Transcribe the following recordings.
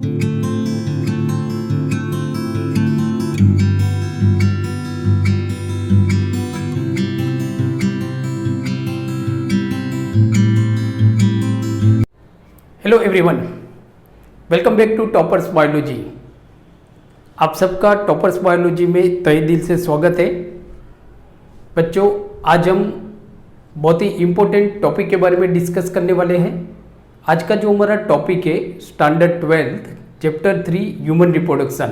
Hello everyone, welcome back to toppers biology. आप सबका toppers biology में तहे दिल से स्वागत है। बच्चों, आज हम बहुत ही इम्पोर्टेंट टॉपिक के बारे में डिस्कस करने वाले हैं। आज का जो हमारा टॉपिक है standard 12 chapter 3 human reproduction.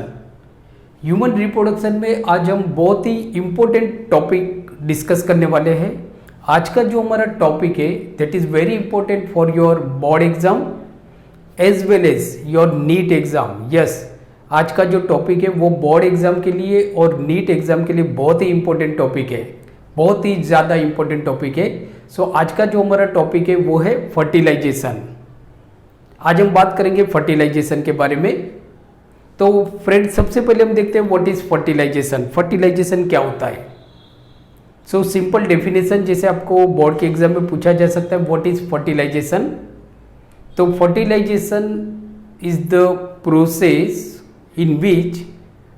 Human reproduction में आज हम बहुत ही इम्पोर्टेंट टॉपिक डिस्कस करने वाले हैं। आज का जो हमारा टॉपिक है that is very important for your board exam as well as your NEET exam. Yes, आज का जो टॉपिक है वो बोर्ड एग्जाम के लिए और नीट एग्जाम के लिए बहुत ही इंपॉर्टेंट टॉपिक है, बहुत ही ज़्यादा इंपॉर्टेंट टॉपिक है। सो आज का जो हमारा टॉपिक है वो है फर्टिलाइजेशन। आज हम बात करेंगे फर्टिलाइजेशन के बारे में। तो फ्रेंड्स, सबसे पहले हम देखते हैं व्हाट इज फर्टिलाइजेशन। फर्टिलाइजेशन क्या होता है? सो सिंपल डेफिनेशन जैसे आपको बोर्ड के एग्जाम में पूछा जा सकता है, व्हाट इज फर्टिलाइजेशन। तो fertilisation is the process in which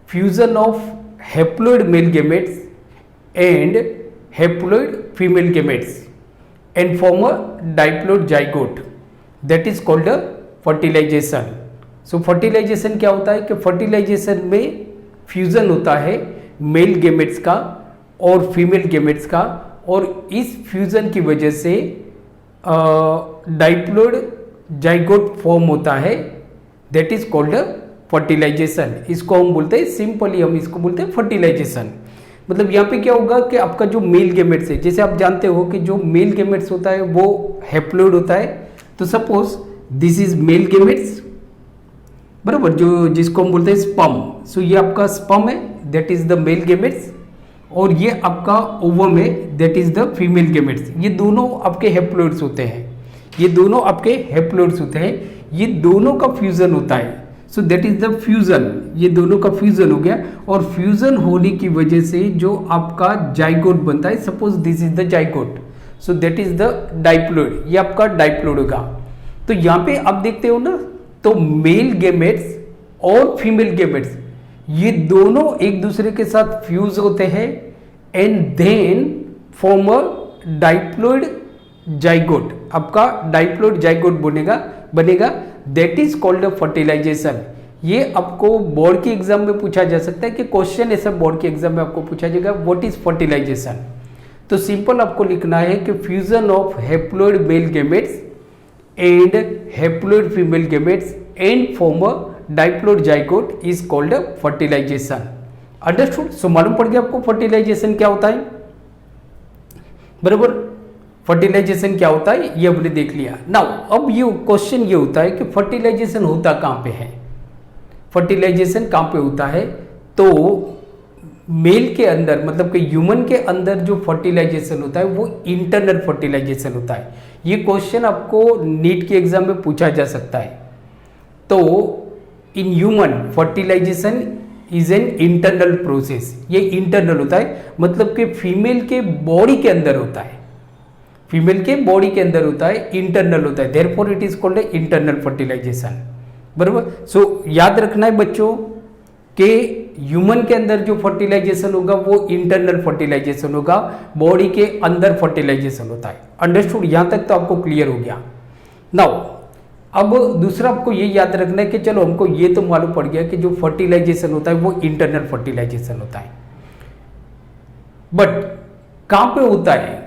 fusion of haploid male gametes and haploid female gametes and form a diploid zygote, that is called a fertilisation. So fertilisation क्या होता है कि फर्टिलाइजेशन में fusion होता है male gametes का और female gametes का, और इस फ्यूजन की वजह से डाइप्लॉइड जाइगोट फॉर्म होता है, दैट इज कॉल्ड फर्टिलाइजेशन। इसको हम बोलते हैं, सिंपली हम इसको बोलते हैं फर्टिलाइजेशन। मतलब यहाँ पे क्या होगा कि आपका जो मेल गैमेट्स है, जैसे आप जानते हो कि जो मेल गैमेट्स होता है वो हैप्लॉइड होता है। तो suppose this is male gametes, बराबर, जो जिसको हम बोलते हैं स्पर्म। सो ये आपका स्पर्म है, that is the mail gametes, और ये आपका ओवम है, that is the female gametes. ये दोनों आपके हैप्लॉइड्स होते हैं, ये दोनों आपके हैप्लॉइड्स होते हैं, ये दोनों का फ्यूजन होता है। So that is the fusion, ये दोनों का फ्यूजन हो गया, और फ्यूजन होने की वजह से जो आपका जाइगोट बनता है, suppose this is the zygote, so that is the diploid, ये आपका डाइप्लॉइड होगा। तो यहाँ पे आप देखते हो ना, तो मेल गैमेट्स और फीमेल गैमेट्स ये दोनों एक दूसरे के साथ फ्यूज होते हैं and then form a diploid zygote. आपका डाइप्लॉइड जाइगोट बनेगा, that is called a fertilisation. ये आपको बोर्ड के एग्जाम में पूछा जा सकता है कि क्वेश्चन ऐसा बोर्ड के एग्जाम में आपको पूछा जाएगा, व्हाट इज फर्टिलाइजेशन। तो सिंपल आपको लिखना है कि fusion of haploid male gametes and haploid female gametes and form a diploid zygote is called fertilization. Understood? So मालूम पड़ गया आपको फर्टिलाइजेशन क्या होता है, बराबर। फर्टिलाइजेशन क्या होता है ये हमने देख लिया। नाउ अब ये क्वेश्चन ये होता है कि फर्टिलाइजेशन होता कहाँ पे है, फर्टिलाइजेशन कहाँ पे होता है। तो मेल के अंदर, मतलब कि ह्यूमन के अंदर जो फर्टिलाइजेशन होता है वो इंटरनल फर्टिलाइजेशन होता है। ये क्वेश्चन आपको नीट के एग्जाम में पूछा जा सकता है। तो in human fertilisation is an internal process, ये इंटरनल होता है, मतलब कि फीमेल के बॉडी के अंदर होता है, फीमेल के बॉडी के अंदर होता है, इंटरनल होता है, therefore it is called internal fertilisation, बराबर। सो याद रखना है बच्चों कि ह्यूमन के अंदर जो फर्टिलाइजेशन होगा वो इंटरनल फर्टिलाइजेशन होगा, बॉडी के अंदर फर्टिलाइजेशन होता है। अंडरस्टूड? यहां तक तो आपको क्लियर हो गया। नाउ अब दूसरा आपको ये याद रखना है कि चलो हमको ये तो मालूम पड़ गया कि जो फर्टिलाइजेशन होता है वो इंटरनल फर्टिलाइजेशन होता है, बट कहां पे होता है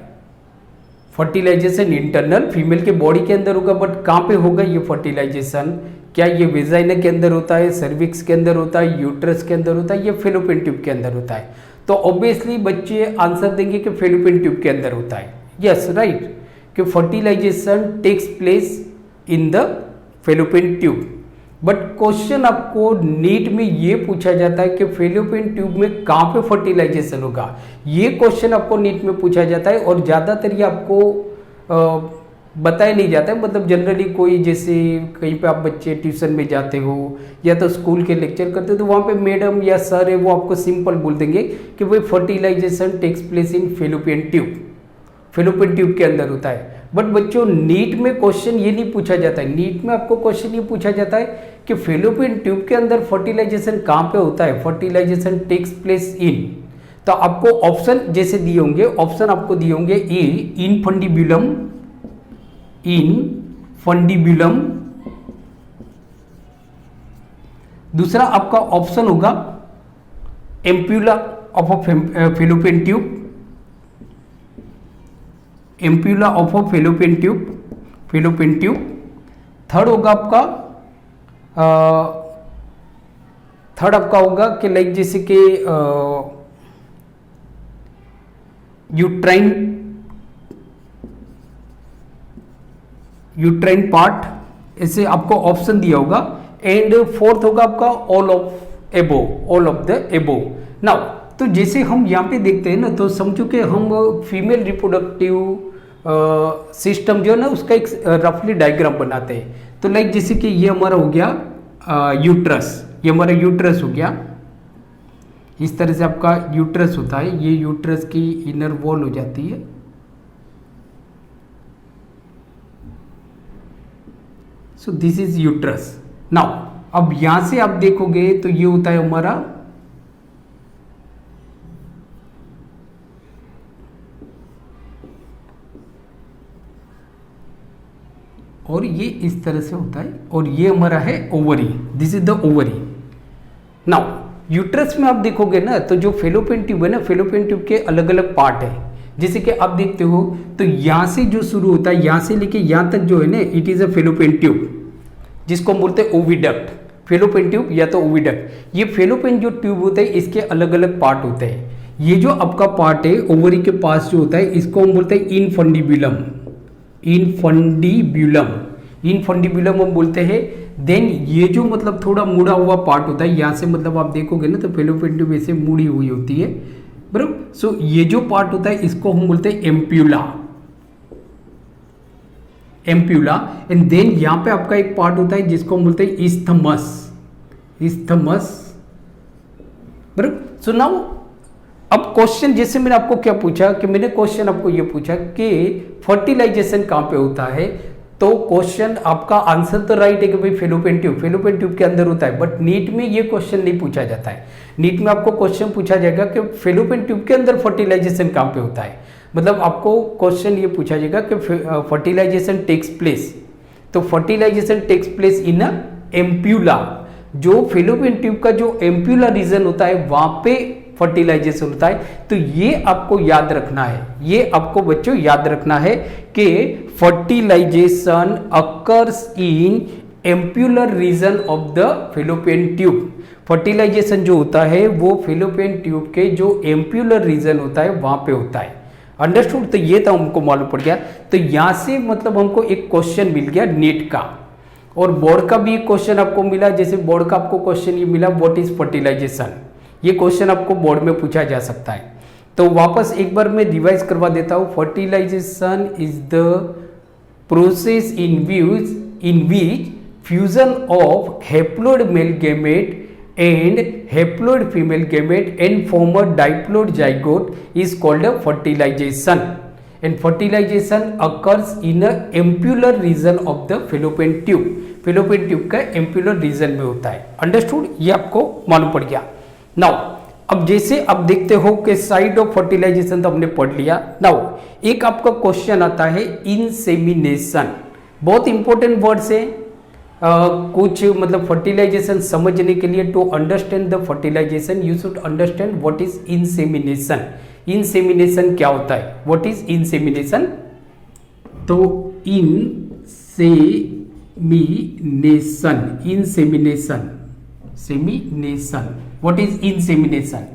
फर्टिलाइजेशन? इंटरनल, फीमेल के बॉडी के अंदर होगा, बट कहां पे होगा ये फर्टिलाइजेशन? क्या ये वेजाइना के अंदर होता है, सर्विक्स के अंदर होता है, यूट्रस के अंदर होता है, या फेलोपियन ट्यूब के अंदर होता है? तो ऑब्वियसली बच्चे आंसर देंगे कि फेलोपियन ट्यूब के अंदर होता है। यस, राइट, कि fertilisation takes place in the fallopian tube. But question आपको नीट में ये पूछा जाता है कि फेलोपियन ट्यूब में कहाँ पे फर्टिलाइजेशन होगा, ये क्वेश्चन आपको नीट में पूछा जाता है, और ज़्यादातर ये आपको बताया नहीं जाता है। मतलब जनरली कोई, जैसे कहीं पे आप बच्चे ट्यूशन में जाते हो या तो स्कूल के लेक्चर करते हो, तो वहाँ पे मैडम या सर है वो आपको सिंपल बोल देंगे कि भाई fertilisation takes place in fallopian tube. Fallopian tube के अंदर होता है। बट बच्चों नीट में क्वेश्चन ये नहीं पूछा जाता है, नीट में आपको क्वेश्चन ये पूछा जाता है कि फेलोपियन ट्यूब के अंदर फर्टिलाइजेशन कहाँ पे होता है, फर्टिलाइजेशन टेक्स प्लेस इन। तो आपको ऑप्शन जैसे दिए होंगे, ऑप्शन आपको दिए होंगे ए इन फंडिब्यूलम, इन फंडिब्यूलम। दूसरा आपका ऑप्शन होगा ampulla of a fallopian tube, ampulla of a fallopian tube, fallopian tube. Third होगा आपका थर्ड आपका होगा कि लाइक जैसे कि यूट्राइन, यूट्राइन पार्ट, ऐसे आपको ऑप्शन दिया होगा। एंड फोर्थ होगा आपका ऑल ऑफ एबो, ऑल ऑफ द एबो। नाउ तो जैसे हम यहाँ पे देखते हैं ना, तो समझो कि हम फीमेल रिप्रोडक्टिव सिस्टम जो है ना उसका एक रफली डायग्राम बनाते हैं। तो लाइक जैसे कि ये हमारा हो गया यूट्रस, ये हमारा यूट्रस हो गया। इस तरह से आपका यूट्रस होता है, ये यूट्रस की इनर वॉल हो जाती है। सो दिस इज यूट्रस। नाउ अब यहां से आप देखोगे तो ये होता है हमारा और ये इस तरह से होता है और ये हमारा है ovary, this is the ovary. Now uterus में आप देखोगे ना तो जो फेलोपियन ट्यूब है ना, फेलोपियन ट्यूब के अलग अलग पार्ट है। जैसे कि आप देखते हो तो यहां से जो शुरू होता है, यहां से लेके यहां तक जो है ना, it is a fallopian tube, जिसको हम बोलते हैं ओविडक्ट, फेलोपियन ट्यूब या तो ओविडक्ट। ये फेलोपियन जो ट्यूब होते हैं इसके अलग अलग पार्ट होते हैं। ये जो आपका पार्ट है ओवरी के पास जो होता है इसको हम बोलते हैं इनफंडिब्यूलम, इनफंडिब्यूलम, इनफंडिब्यूलम हम बोलते हैं। देन ये जो मतलब थोड़ा मुड़ा हुआ पार्ट होता है, यहाँ से मतलब आप देखोगे ना तो फेलोपियन ट्यूब ऐसे मुड़ी हुई होती है, बराबर। सो ये जो पार्ट होता है इसको हम बोलते हैं एम्प्यूला, एम्प्यूला। एंड देन यहाँ पे आपका एक पार्ट होता है जिसको हम बोलते हैं इस्थमस, इस्थमस, बराबर। सो नाउ अब क्वेश्चन जैसे मैंने आपको क्या पूछा कि मैंने क्वेश्चन आपको ये पूछा कि फर्टिलाइजेशन कहाँ पे होता है, तो क्वेश्चन आपका आंसर तो राइट है कि भाई फेलोपियन ट्यूब, फेलोपियन ट्यूब के अंदर होता है। बट नीट में ये क्वेश्चन नहीं पूछा जाता है। नीट में आपको क्वेश्चन पूछा जाएगा कि फेलोपियन ट्यूब के अंदर फर्टिलाइजेशन कहाँ पे होता है। मतलब आपको क्वेश्चन ये पूछा जाएगा कि फर्टिलाइजेशन टेक्स प्लेस, तो fertilisation takes place in a ampulla. जो फेलोपियन ट्यूब का जो एम्प्यूला रीजन होता है वहां पे फर्टिलाइजेशन होता है। तो ये आपको याद रखना है, ये आपको बच्चों याद रखना है कि fertilization occurs in ampullar region of the fallopian tube. Fertilization जो होता है वो फेलोपियन ट्यूब के जो एम्प्यूलर रीजन होता है वहां पे होता है। अंडरस्टूड। तो ये तो हमको मालूम पड़ गया। तो यहां से मतलब हमको एक क्वेश्चन मिल गया नीट का, और बोर्ड का भी एक क्वेश्चन आपको मिला। जैसे बोर्ड का आपको क्वेश्चन ये मिला व्हाट इज फर्टिलाइजेशन, ये क्वेश्चन आपको बोर्ड में पूछा जा सकता है। तो वापस एक बार मैं रिवाइज करवा देता हूँ। Fertilisation is the process in which fusion of haploid male gamete and haploid female gamete and form a diploid zygote is called a fertilization, and fertilization occurs in a ampular region of the fallopian tube। fallopian tube का ampular region में होता है। Understood, ये आपको मालूम पड़ गया। Now अब जैसे आप देखते हो कि साइड ऑफ फर्टिलाइजेशन तो हमने पढ़ लिया। नाउ एक आपका क्वेश्चन आता है इंसेमिनेशन। बहुत इंपॉर्टेंट वर्ड्स है। कुछ मतलब फर्टिलाइजेशन समझने के लिए, to understand the fertilization you should understand what is insemination. Insemination क्या होता है, व्हाट इज इंसेमिनेशन? तो insemination, insemination, semination, what is insemination?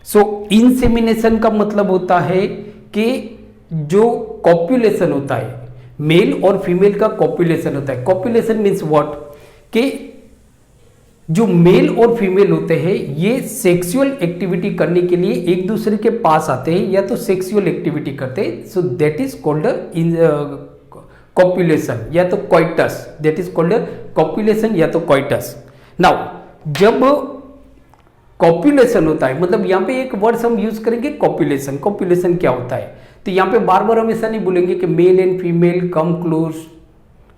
So insemination का मतलब होता है कि जो कॉपुलेशन होता है, मेल और फीमेल का कॉपुलेशन होता है। कॉपुलेशन मीन्स व्हाट, कि जो मेल और फीमेल होते हैं ये सेक्सुअल एक्टिविटी करने के लिए एक दूसरे के पास आते हैं या तो सेक्सुअल एक्टिविटी करते हैं। सो दैट इज कॉल्ड कॉपुलेशन या तो कॉइटस, दैट इज कॉल्ड कॉपुलेशन या तो कॉइटस। नाउ जब कॉपुलेशन होता है, मतलब यहाँ पे एक वर्ड हम यूज करेंगे कॉपुलेशन। कॉपुलेशन क्या होता है? तो यहाँ पे बार बार हम ऐसा नहीं बोलेंगे कि male and female come close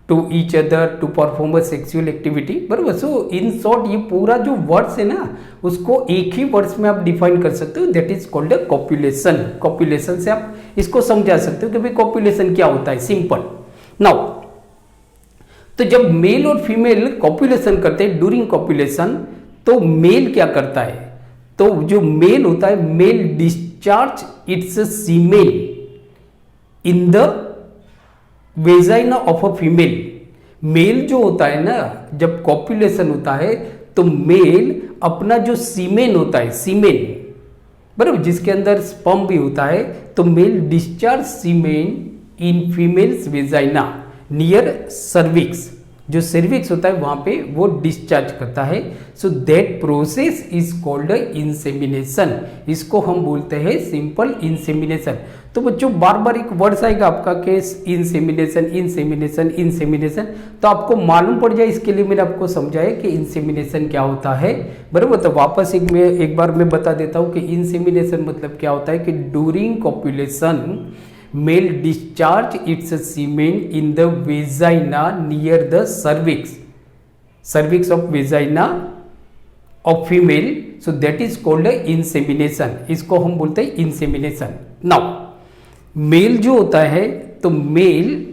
to each other to perform a sexual activity, बराबर। सो इन शॉर्ट ये पूरा जो वर्ड्स है ना उसको एक ही वर्ड्स में आप डिफाइन कर सकते हो, that is called a copulation. Copulation से आप इसको समझा सकते हो कि भाई कॉपुलेशन क्या होता है, सिंपल। नाउ तो जब मेल और फीमेल कॉपुलेशन करते हैं ड्यूरिंग कॉपुलेशन, तो मेल क्या करता है, तो जो मेल होता है male discharge its semen in the vagina of a female. Male जो होता है ना, जब कॉपुलेशन होता है तो मेल अपना जो सीमेन होता है, सीमेन बराबर, जिसके अंदर स्पर्म भी होता है, तो male discharge semen in female's vagina near cervix, जो सर्विक्स होता है वहां पे वो डिस्चार्ज करता है। So that process is called insemination, इसको हम बोलते हैं सिंपल इंसेमिनेशन। तो बच्चों बार बार एक वर्ड्स आएगा आपका कि इंसेमिनेशन इंसेमिनेशन इंसेमिनेशन, तो आपको मालूम पड़ जाए इसके लिए मैंने आपको समझाया कि इंसेमिनेशन क्या होता है, बराबर। तो वापस एक बार मैं बता देता हूँ कि इंसेमिनेशन मतलब क्या होता है कि during copulation male discharge its semen in the vagina near the cervix of vagina of female, so that is called insemination, इसको हम बोलते हैं इंसेमिनेशन। नाउ मेल जो होता है, तो मेल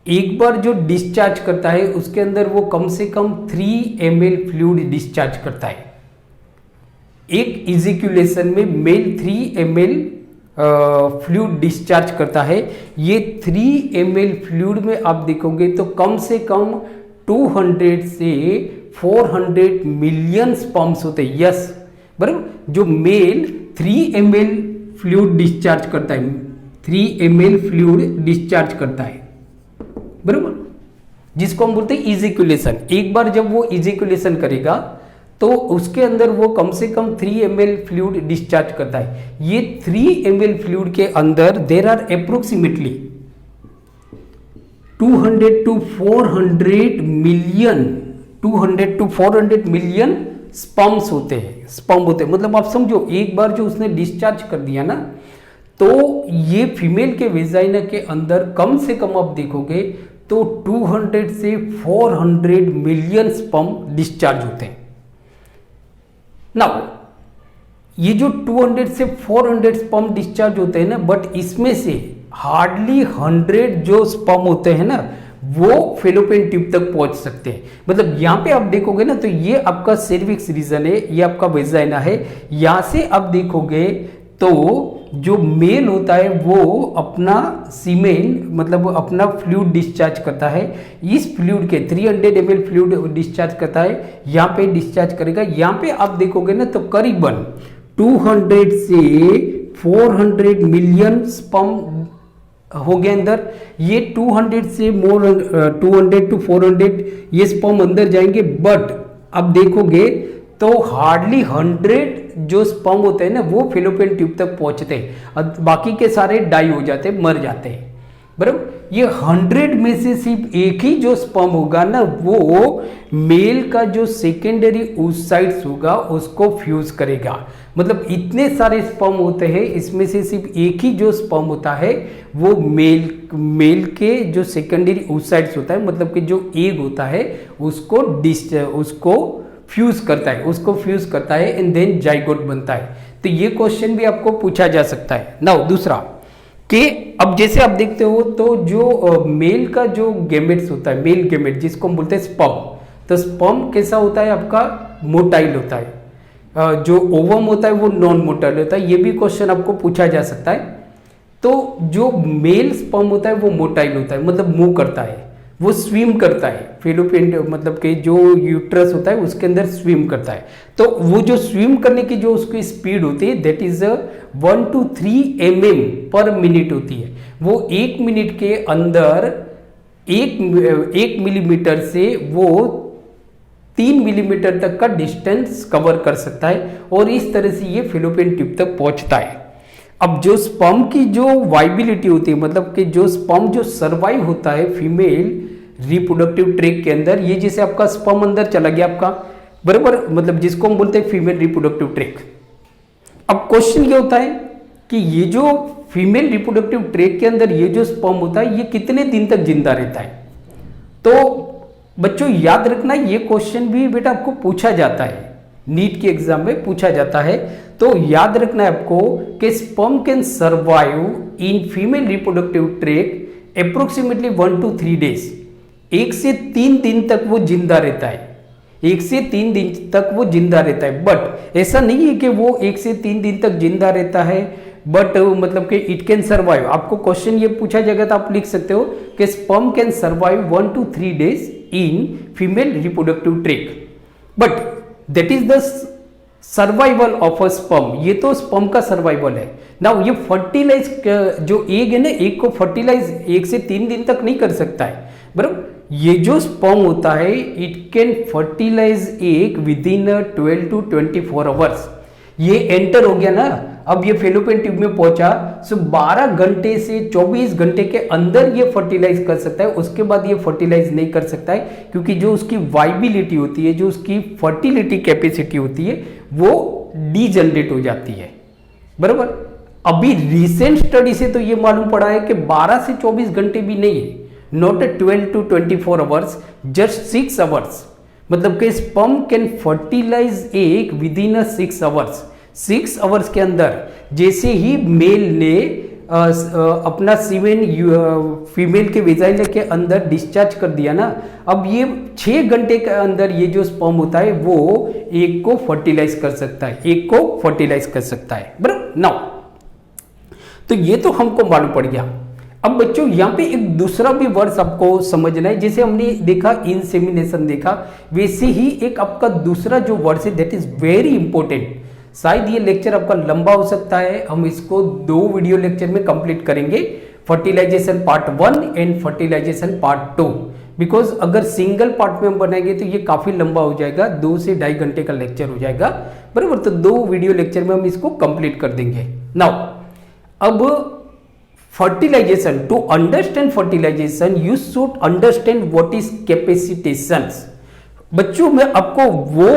एक बार जो डिस्चार्ज करता है उसके अंदर वो कम से कम 3 ml फ्लूइड डिस्चार्ज करता है। एक इजिक्यूलेशन में मेल 3 ml फ्लूइड डिस्चार्ज करता है। ये 3 ml फ्लूइड में आप देखोगे तो कम से कम 200 से 400 मिलियन स्पर्म्स होते हैं, यस बराबर। जो मेल 3 ml फ्लूइड डिस्चार्ज करता है, 3 ml फ्लूइड डिस्चार्ज करता है, बराबर, जिसको हम बोलते हैं इजिक्यूलेशन। एक बार जब वो इजिक्यूलेशन करेगा तो उसके अंदर वो कम से कम 3 ml फ्लूइड डिस्चार्ज करता है। ये 3 ml फ्लूइड के अंदर there are approximately 200 to 400 million sperms होते हैं, स्पर्म होते हैं। मतलब आप समझो एक बार जो उसने डिस्चार्ज कर दिया ना, तो ये फीमेल के वेजाइना के अंदर कम से कम आप देखोगे तो 200 से 400 मिलियन स्पर्म डिस्चार्ज होते हैं। नाउ ये जो 200 से 400 स्पर्म डिस्चार्ज होते हैं ना, बट इसमें से हार्डली 100 जो स्पर्म होते हैं ना वो फेलोपियन ट्यूब तक पहुंच सकते हैं। मतलब यहाँ पे आप देखोगे ना, तो ये आपका सर्विक्स रीजन है, ये आपका वेजाइना है। यहाँ से आप देखोगे तो जो मेल होता है वो अपना सीमेन मतलब अपना फ्लूइड डिस्चार्ज करता है। इस फ्लूइड के 300 ml फ्लूइड डिस्चार्ज करता है, यहाँ पे डिस्चार्ज करेगा। यहाँ पे आप देखोगे ना तो करीबन 200 से 400 मिलियन स्पर्म हो गए अंदर। ये 200 से 200 to 400 ये स्पर्म अंदर जाएंगे, बट अब देखोगे तो हार्डली 100 जो स्पर्म होते हैं ना वो फेलोपियन ट्यूब तक पहुंचते हैं, बाकी के सारे डाई हो जाते हैं, मर जाते हैं, बराबर। ये 100 में से सिर्फ एक ही जो स्पर्म होगा ना वो मेल का जो सेकेंडरी oocytes होगा उसको फ्यूज करेगा। मतलब इतने सारे स्पर्म होते हैं, इसमें से सिर्फ एक ही जो स्पर्म होता है वो मेल के जो सेकेंडरी oocytes होता है, मतलब कि जो एग होता है उसको फ्यूज करता है एंड देन जाइगोट बनता है। तो ये क्वेश्चन भी आपको पूछा जा सकता है। नाउ दूसरा कि अब जैसे आप देखते हो तो जो मेल का जो गैमेट्स होता है, मेल गैमेट जिसको हम बोलते हैं स्पर्म, तो स्पर्म कैसा होता है आपका, मोटाइल होता है। जो ओवम होता है वो नॉन मोटाइल होता है। ये भी क्वेश्चन आपको पूछा जा सकता है। तो जो मेल स्पर्म होता है वो मोटाइल होता है, मतलब मूव करता है, वो स्विम करता है, फेलोपियन मतलब कि जो यूट्रस होता है उसके अंदर स्विम करता है। तो वो जो स्विम करने की जो उसकी स्पीड होती है दैट इज 1 to 3 mm पर मिनट होती है। वो 1 मिनट के अंदर 1 मिलीमीटर से वो 3 मिलीमीटर तक का डिस्टेंस कवर कर सकता है, और इस तरह से ये फेलोपियन ट्यूब तक पहुंचता है। अब जो स्पर्म की जो वाइबिलिटी होती है, मतलब कि जो स्पर्म जो सर्वाइव होता है फीमेल रिप्रोडक्टिव ट्रैक्ट के अंदर, ये जैसे आपका स्पर्म अंदर चला गया आपका, बराबर, मतलब जिसको हम बोलते हैं फीमेल रिप्रोडक्टिव ट्रैक्ट। अब क्वेश्चन ये होता है कि ये जो फीमेल रिप्रोडक्टिव ट्रैक्ट के अंदर ये जो स्पर्म होता है ये कितने दिन तक जिंदा रहता है। तो बच्चों याद रखना, ये क्वेश्चन भी बेटा आपको पूछा जाता है, नीट के एग्जाम में पूछा जाता है। तो याद रखना है आपको कि sperm can survive in female reproductive tract approximately 1 to 3 days। 1 से 3 दिन तक वो जिंदा रहता है, 1 से 3 दिन तक वो जिंदा रहता है। बट ऐसा नहीं है कि वो 1 से 3 दिन तक जिंदा रहता है, बट मतलब कि इट कैन सर्वाइव। आपको क्वेश्चन ये पूछा जाएगा तो आप लिख सकते हो कि sperm can survive 1 to 3 days in female reproductive tract, but that is the survival of a sperm. ये तो स्पर्म का सर्वाइवल है। नाउ ये फर्टिलाइज जो एग है ना, एग को फर्टिलाइज 1 से 3 दिन तक नहीं कर सकता है, बराबर। ये जो स्पर्म होता है it can fertilize egg with in 12 to 24 hours। ये एंटर हो गया ना, अब ये फेलोपियन ट्यूब में पहुंचा, सो 12 घंटे से 24 घंटे के अंदर ये फर्टिलाइज कर सकता है। उसके बाद ये फर्टिलाइज नहीं कर सकता है, क्योंकि जो उसकी वाइबिलिटी होती है, जो उसकी फर्टिलिटी कैपेसिटी होती है, वो डीजनरेट हो जाती है, बराबर। अभी रिसेंट स्टडी से तो ये मालूम पड़ा है कि 12 से 24 घंटे भी नहीं है, not 12 to 24 hours, just 6 hours। मतलब कि sperm can fertilize egg with in 6 hours। 6 hours के अंदर जैसे ही मेल ने अपना सीमेन फीमेल के वेजाइना के अंदर डिस्चार्ज कर दिया ना, अब ये 6 घंटे के अंदर ये जो स्पर्म होता है वो एग को फर्टिलाइज कर सकता है, एग को फर्टिलाइज कर सकता है, बराबर। नाउ तो ये तो हमको मालूम पड़ गया। अब बच्चों यहाँ पे एक दूसरा भी वर्ड्स आपको समझना है। जैसे हमने देखा इंसेमिनेशन देखा, वैसे ही एक आपका दूसरा जो वर्ड्स है दैट इज वेरी इंपॉर्टेंट। शायद ये लेक्चर आपका लंबा हो सकता है, हम इसको 2 वीडियो लेक्चर में कंप्लीट करेंगे, fertilisation part 1 and fertilisation part 2। Because अगर सिंगल पार्ट में हम बनाएंगे तो ये काफी लंबा हो जाएगा, 2 से 2.5 घंटे का लेक्चर हो जाएगा, बराबर। तो 2 वीडियो लेक्चर में हम इसको कंप्लीट कर देंगे। नाउ अब fertilization, to understand fertilization you should understand what is capacitations. बच्चों मैं आपको वो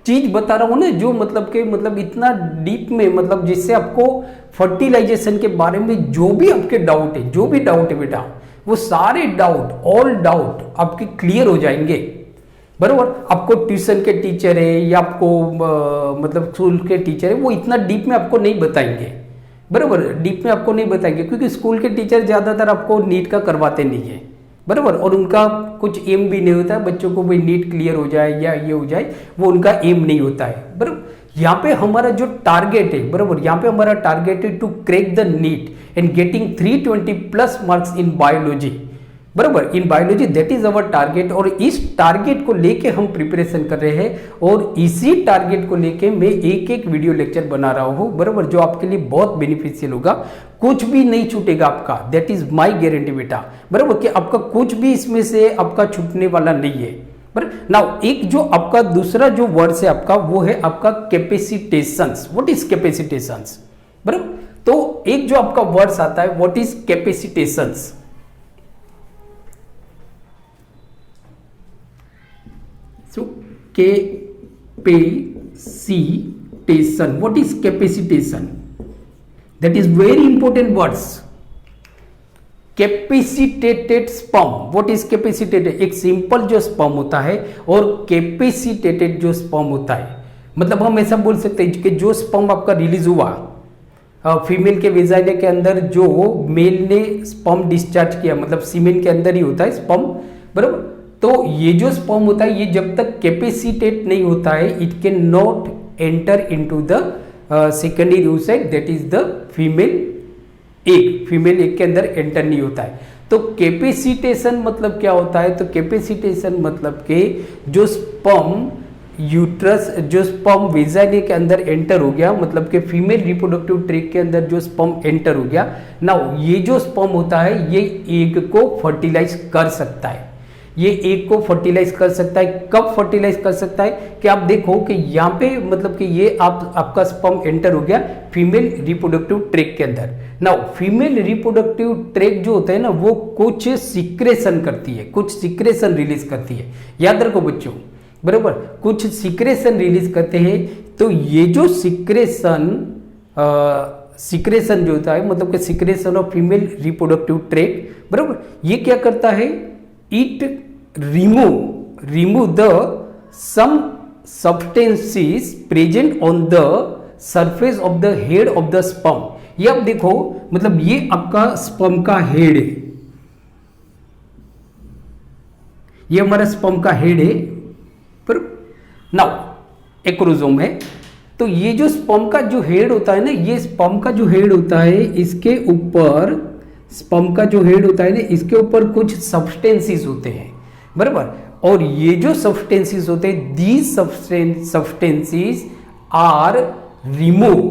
चीज बता रहा हूं ना जो मतलब इतना डीप में, मतलब जिससे आपको फर्टिलाइजेशन के बारे में जो भी आपके डाउट है, जो भी डाउट है बेटा, वो सारे डाउट, ऑल डाउट आपके क्लियर हो जाएंगे, बराबर। आपको ट्यूशन के टीचर है या आपको मतलब स्कूल के टीचर है, वो इतना डीप में आपको नहीं बताएंगे, बराबर। डीप में आपको नहीं बताएंगे, क्योंकि स्कूल के टीचर ज्यादातर आपको नीट का करवाते नहीं है, बराबर। और उनका कुछ एम भी नहीं होता है बच्चों को भाई नीट क्लियर हो जाए या ये हो जाए, वो उनका एम नहीं होता है, बराबर। यहाँ पे हमारा जो टारगेट है, बराबर, यहाँ पे हमारा टारगेट है to crack the NEET and getting 320+ marks in biology, बराबर। In biology that is our target. और इस टारगेट को लेके हम प्रिपरेशन कर रहे हैं, और इसी टारगेट को लेके मैं एक वीडियो लेक्चर बना रहा हूँ, बराबर, जो आपके लिए बहुत बेनिफिशियल होगा। कुछ भी नहीं छूटेगा आपका, दैट इज माई गारंटी बेटा, बराबर, कि आपका कुछ भी इसमें से आपका छूटने वाला नहीं है, बराबर। नाउ एक जो आपका दूसरा जो वर्ड है आपका, वो है आपका कैपेसिटेशंस। व्हाट इज कैपेसिटेशंस, बराबर। तो एक जो आपका वर्ड आता है what is capacitations. So capacitation, what is capacitation? That is very important words. Capacitated sperm, what is capacitated? एक सिंपल जो स्पर्म होता है और कैपेसिटेटेड जो स्पर्म होता है, मतलब हम ऐसा बोल सकते हैं कि जो स्पर्म आपका रिलीज हुआ फीमेल के वेजाइना के अंदर, जो मेल ने स्पर्म डिस्चार्ज किया, मतलब सीमेन के अंदर ही होता है स्पर्म, बराबर। तो ये जो स्पर्म होता है ये जब तक कैपेसिटेट नहीं होता है, it can not enter into the secondary oocyte, that is the female egg. Female egg के अंदर एंटर नहीं होता है। तो कैपेसिटेशन मतलब क्या होता है? तो कैपेसिटेशन मतलब कि जो स्पर्म यूट्रस, जो स्पर्म वेजाइना के अंदर एंटर हो गया, मतलब कि फीमेल रिप्रोडक्टिव ट्रैक्ट के अंदर जो स्पर्म एंटर हो गया, नाउ ये जो स्पर्म होता है ये एग को फर्टिलाइज कर सकता है। ये एग को फर्टिलाइज कर सकता है। कब फर्टिलाइज कर सकता है कि आप देखो कि यहाँ पे मतलब कि ये आपका स्पर्म एंटर हो गया फीमेल रिप्रोडक्टिव ट्रैक्ट के अंदर। नाउ फीमेल रिप्रोडक्टिव ट्रैक्ट जो होता है ना, वो कुछ सिक्रेशन करती है, कुछ सिक्रेशन रिलीज करती है। याद रखो बच्चों, बराबर, कुछ सिक्रेशन रिलीज करते हैं। तो ये जो सिक्रेशन सिक्रेशन जो होता है, मतलब कि secretion of female reproductive tract, बराबर, ये क्या करता है, it remove the some substances present on the surface of the head of the sperm. ये आप देखो, मतलब ये आपका स्पर्म का हेड है, ये हमारा स्पर्म का हेड है, पर नाउ एक्रोजोम है। तो ये जो स्पर्म का जो हेड होता है ना, ये स्पर्म का जो हेड होता है, इसके ऊपर स्पर्म का जो हेड होता है ना, इसके ऊपर कुछ सब्सटेंसेस होते हैं, बराबर। और ये जो सब्सटेंसेस होते हैं, दीज सब्सटेंसेस आर रिमूव,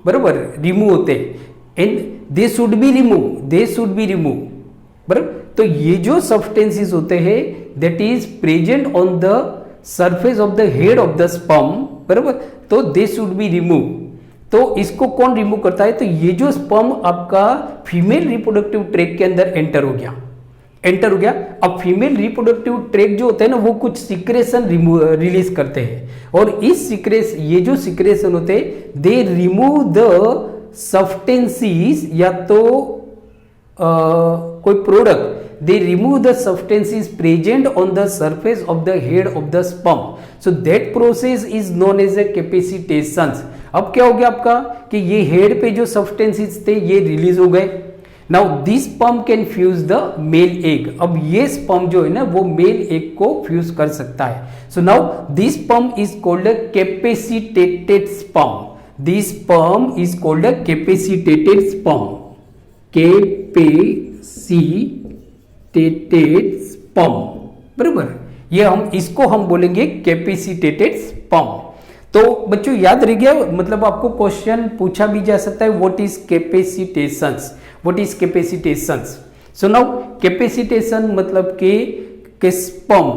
बराबर, रिमूव होते हैं, and they should be remove, बराबर। तो ये जो सब्सटेंसेस होते हैं, that is present on the surface of the head of the sperm, बराबर, तो दे शुड बी रिमूव। तो इसको कौन रिमूव करता है, तो ये जो स्पर्म आपका फीमेल रिप्रोडक्टिव ट्रैक्ट के अंदर एंटर हो गया। अब फीमेल रिप्रोडक्टिव ट्रैक्ट जो होता है ना, वो कुछ सिक्रेशन रिलीज करते हैं, और इस ये जो सिक्रेशन होते हैं, दे रिमूव द सब्सटेंसेस, या तो कोई product, they remove the substances present on the surface of the head of the sperm. So that process is known as a capacitation. अब क्या हो गया आपका कि ये हेड पे जो सब्सटेंसेस थे ये रिलीज हो गए। Now this sperm can fuse the male egg. अब ये स्पर्म जो है ना, वो मेल एग को फ्यूज कर सकता है। So now this sperm is called a capacitated sperm. This sperm is called a capacitated sperm, capacitated sperm, बराबर। ये इसको हम बोलेंगे कैपेसिटेटेड स्पर्म। तो बच्चों याद रह गया, मतलब आपको क्वेश्चन पूछा भी जा सकता है, what is capacitations. So now capacitation मतलब के स्पर्म,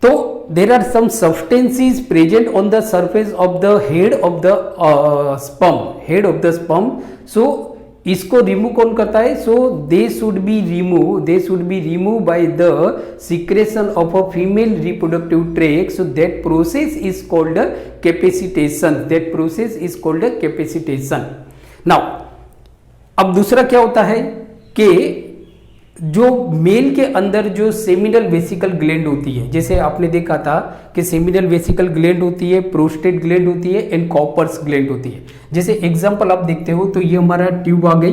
तो there are some substances present on the surface of the head of the sperm, so इसको रिमूव कौन करता है, so they should be remove by the secretion of a female reproductive tract. So that process is called capacitation. Now अब दूसरा क्या होता है कि जो मेल के अंदर जो सेमिनल वेसिकल ग्लैंड होती है, जैसे आपने देखा था कि सेमिनल वेसिकल ग्लैंड होती है, प्रोस्टेट ग्लैंड होती है, एंड कॉपर्स ग्लैंड होती है। जैसे एग्जांपल आप देखते हो, तो ये हमारा ट्यूब आ गई,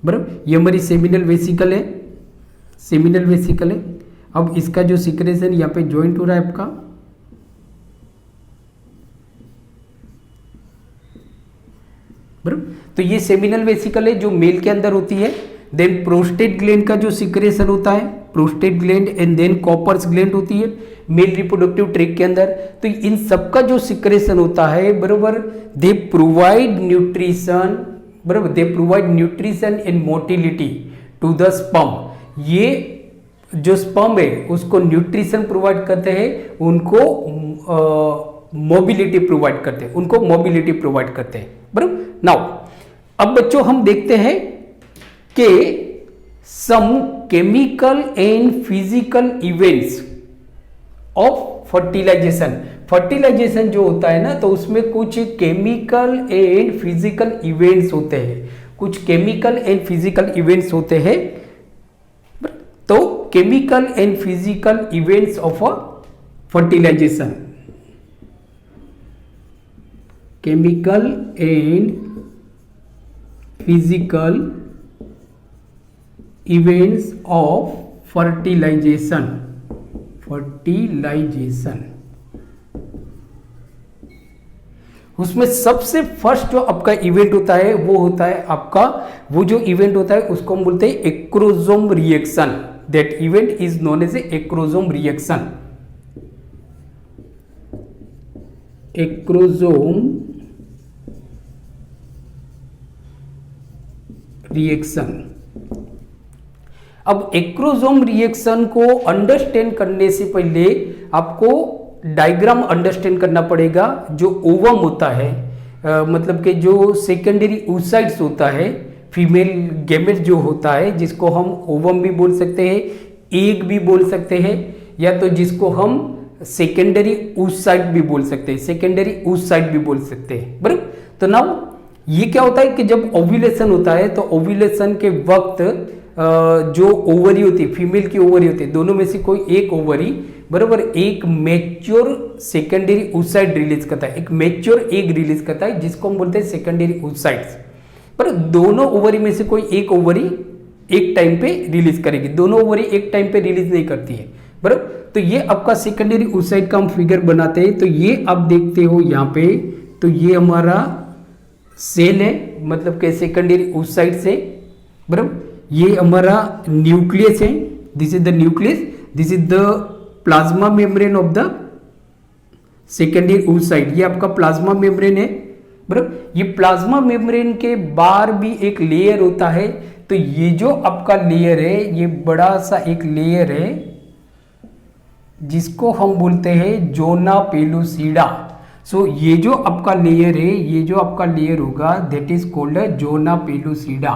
बराबर, ये हमारी सेमिनल वेसिकल है। अब इसका जो सिक्रेशन यहाँ पे ज्वाइंट हो रहा है आपका, बराबर, तो ये सेमिनल वेसिकल है जो मेल के अंदर होती है। देन प्रोस्टेट ग्लैंड का जो सिक्रेशन होता है, prostate gland, and then Cowper's gland होती है मेल रिप्रोडक्टिव ट्रैक्ट के अंदर। तो इन सबका जो सिक्रेशन होता है, बराबर, they provide nutrition and motility to the sperm. ये जो स्पर्म है उसको न्यूट्रिशन प्रोवाइड करते हैं, उनको मोबिलिटी प्रोवाइड करते हैं, बराबर। नाउ अब बच्चों हम देखते हैं कि some chemical and physical events of fertilisation जो होता है ना, तो उसमें कुछ केमिकल एंड फिजिकल इवेंट्स होते हैं, तो chemical and physical events of fertilisation, chemical and physical events of fertilisation. उसमें सबसे फर्स्ट जो आपका इवेंट होता है, वो होता है आपका, वो जो इवेंट होता है उसको हम बोलते हैं acrosome reaction. That event is known as acrosome reaction. अब एक्रोसोम रिएक्शन को अंडरस्टैंड करने से पहले आपको डायग्राम अंडरस्टैंड करना पड़ेगा। जो ओवम होता है, मतलब कि जो सेकेंडरी oocytes होता है, फीमेल गैमेट जो होता है, जिसको हम ओवम भी बोल सकते हैं, एग भी बोल सकते हैं, या तो जिसको हम सेकेंडरी oocyte भी बोल सकते हैं, सेकेंडरी oocyte भी बोल सकते हैं, बराबर। तो नाउ ये क्या होता है कि जब ओव्यूलेशन होता है तो ओव्यूलेशन के वक्त जो ओवरी होती है, फीमेल की ओवरी होती है, दोनों में से कोई एक ओवरी बराबर एक मैच्योर सेकेंडरी oocyte रिलीज करता है, एक मैच्योर एग रिलीज करता है जिसको हम बोलते हैं सेकेंडरी oocytes। पर दोनों ओवरी में से कोई एक ओवरी एक टाइम पे रिलीज करेगी, दोनों ओवरी एक टाइम पे रिलीज नहीं करती है, बराबर। तो ये आपका सेकेंडरी oocyte का हम फिगर बनाते हैं। तो ये आप देखते हो यहाँ पे, तो ये हमारा सेल है, मतलब के सेकेंडरी oocyte से, बराबर। ये हमारा न्यूक्लियस है, this is the nucleus, this is the plasma membrane of the secondary oocyte। ये आपका प्लाज्मा मेम्ब्रेन है, बराबर। ये प्लाज्मा मेम्ब्रेन के बाहर भी एक लेयर होता है। तो ये जो आपका लेयर है, ये बड़ा सा एक लेयर है जिसको हम बोलते हैं जोना पेलुसिडा। सो ये जो आपका लेयर है, ये जो आपका लेयर होगा, that is called zona pellucida.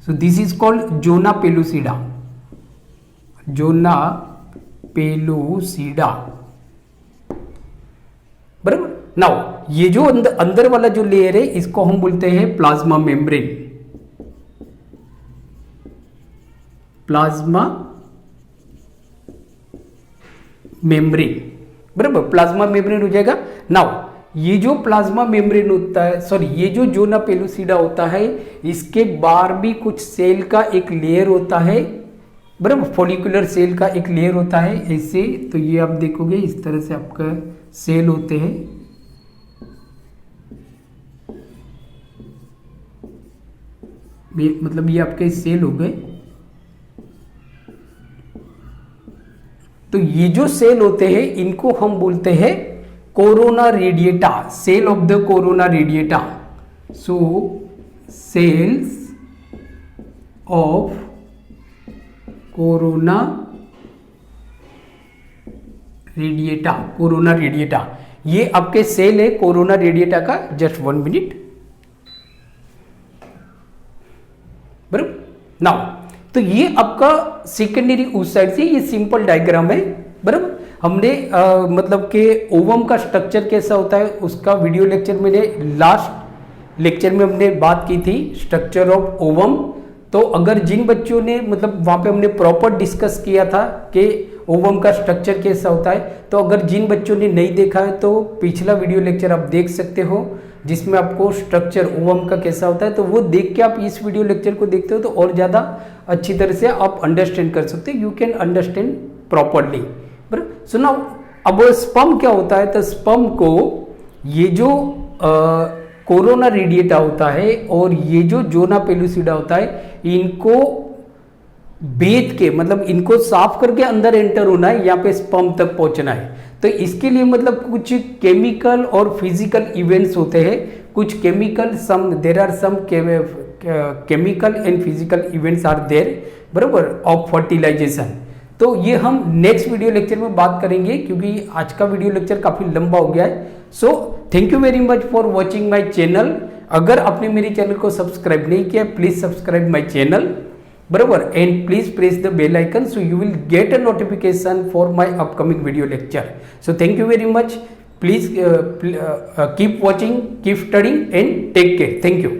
So this is called zona pellucida, zona pellucida, बराबर। नाउ ये जो अंदर वाला जो लेयर है इसको हम बोलते हैं प्लाज्मा मेम्ब्रेन, प्लाज्मा मेम्ब्रेन, बराबर। प्लाज्मा मेम्ब्रेन हो जाएगा। नाउ ये जो प्लाज्मा मेम्ब्रेन होता है, सॉरी ये जो जोना पेलुसिडा होता है, इसके बाहर भी कुछ सेल का एक लेयर होता है, बराबर। फॉलिकुलर सेल का एक लेयर होता है ऐसे। तो ये आप देखोगे इस तरह से आपका सेल होते हैं, मतलब ये आपके सेल हो गए। तो ये जो सेल होते हैं इनको हम बोलते हैं corona radiata, cell of the corona radiata. So cells of corona radiata, corona radiata, ये आपके सेल है कोरोना रेडिएटा का। जस्ट 1 मिनट, बराबर। नाउ तो ये आपका सेकेंडरी oocyte से, ये सिंपल डायग्राम है, बराबर। हमने मतलब के ओवम का स्ट्रक्चर कैसा होता है उसका वीडियो लेक्चर मैंने लास्ट लेक्चर में हमने बात की थी, स्ट्रक्चर ऑफ ओवम। तो अगर जिन बच्चों ने मतलब वहाँ पे हमने प्रॉपर डिस्कस किया था कि ओवम का स्ट्रक्चर कैसा होता है, तो अगर जिन बच्चों ने नहीं देखा है तो पिछला वीडियो लेक्चर आप देख सकते हो जिसमें आपको स्ट्रक्चर ओवम का कैसा होता है। तो वो देख के आप इस वीडियो लेक्चर को देखते हो तो और ज़्यादा अच्छी तरह से आप अंडरस्टैंड कर सकते हो, यू कैन अंडरस्टैंड प्रॉपरली, बराबर। सो नाउ अब स्पर्म क्या होता है, तो स्पर्म को ये जो कोरोना रेडिएटा होता है और ये जो जोना पेलुसिडा होता है, इनको बेध के मतलब इनको साफ करके अंदर एंटर होना है, यहाँ पे स्पर्म तक पहुंचना है। तो इसके लिए मतलब कुछ केमिकल और फिजिकल इवेंट्स होते हैं, कुछ chemical some there are some chemical and physical events are there, बराबर, ऑफ फर्टिलाइजेशन। तो ये हम नेक्स्ट वीडियो लेक्चर में बात करेंगे क्योंकि आज का वीडियो लेक्चर काफ़ी लंबा हो गया है। So thank you very much for watching my channel. अगर आपने मेरे चैनल को सब्सक्राइब नहीं किया, प्लीज सब्सक्राइब माई चैनल, बराबर, and please press the bell icon so you will get a notification for my upcoming video lecture. So thank you very much, please keep watching, keep studing and take care. Thank you.